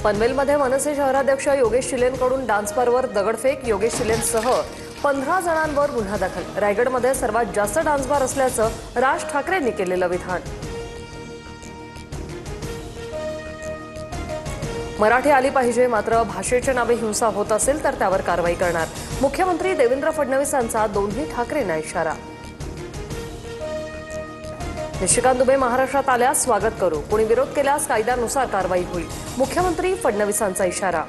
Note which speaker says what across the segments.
Speaker 1: पनवेलमध्ये मनसे शहराध्यक्ष योगेश चिलेंकडून डान्स बारवर दगडफेक, योगेश चिलेंसह 15 जणांवर गुन्हा दाखल। रायगडमध्ये सर्वात जास्त डान्स बार असल्याचं राज ठाकरेंनी केलेलं विधान। मराठी आली पाहिजे, मात्र भाषेच्या नावे हिंसा होत असेल तर त्यावर कारवाई करणार। मुख्यमंत्री देवेंद्र फडणवीसांचा दोन्ही ठाकरेंना इशारा। निशिकांत दुबे महाराष्ट्रात आल्यास स्वागत करू, कोणी विरोध केल्यास कायद्यानुसार कारवाई होईल, मुख्यमंत्री फडणवीसांचा इशारा।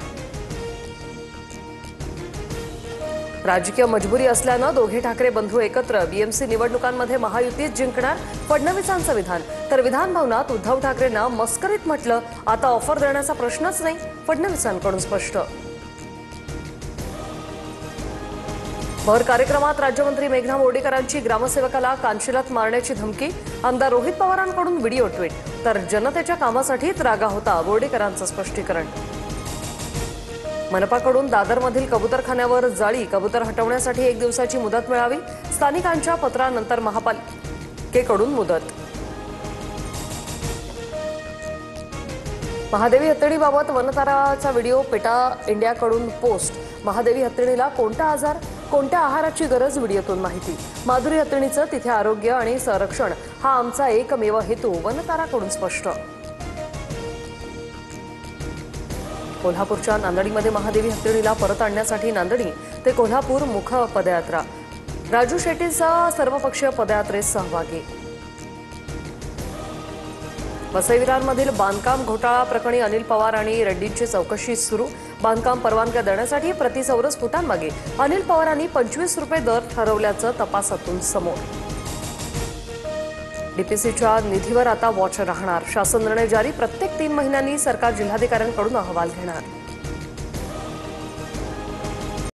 Speaker 1: राजकीय मजबुरी असल्यानं दोघे ठाकरे बंधू एकत्र, बीएमसी निवडणुकांमध्ये महायुतीत जिंकणार, फडणवीसांचं विधान। तर विधान भवनात उद्धव ठाकरेंना मस्करीत म्हटलं, आता ऑफर देण्याचा प्रश्नच नाही, फडणवीसांकडून स्पष्ट। भर कार्यक्रमात राज्यमंत्री मेघना बोर्डीकरांची ग्रामसेवकाला कानशिलात मारण्याची धमकी, आमदार रोहित पवारांकडून व्हिडिओ ट्विट। तर जनतेच्या कामासाठीच रागा होता, बोर्डीकरांचं स्पष्टीकरण। मनपाकडून दादरमधील कबुतरखान्यावर जाळी, कबुतर हटवण्यासाठी 1 दिवसाची मुदत मिळावी, स्थानिकांच्या पत्रानंतर महापालिकेकडून मुदत। महादेवी हत्तीणीबाबत वनताराचा व्हिडिओ पेटा इंडियाकडून पोस्ट। महादेवी हत्तीणीला कोणता आजार, कोणत्या आहाराची गरज, व्हिडिओतून माहिती। माधुरी हत्तीणीचं तिथे आरोग्य आणि संरक्षण हा आमचा एकमेव हेतू, वनताराकडून स्पष्ट। कोल्हापूरच्या नांदणीमध्ये महादेवी हत्तीणीला परत आणण्यासाठी नांदणी ते कोल्हापूर मुख पदयात्रा। राजू शेट्टींसह सर्वपक्षीय पदयात्रेत सहभागी। वसईविरारमधील बांधकाम घोटाळा प्रकरणी अनिल पवार आणि रेड्डींची चौकशी सुरू। बांधकाम परवानग्या देण्यासाठी प्रति चौरस फुटांमागे अनिल पवारांनी 25 रुपये दर ठरवल्याचं तपासातून समोर। डीपीसीच्या निधीवर आता वॉच राहणार, शासन निर्णय जारी। प्रत्येक 3 महिन्यांनी सरकार जिल्हाधिकाऱ्यांकडून अहवाल घेणार।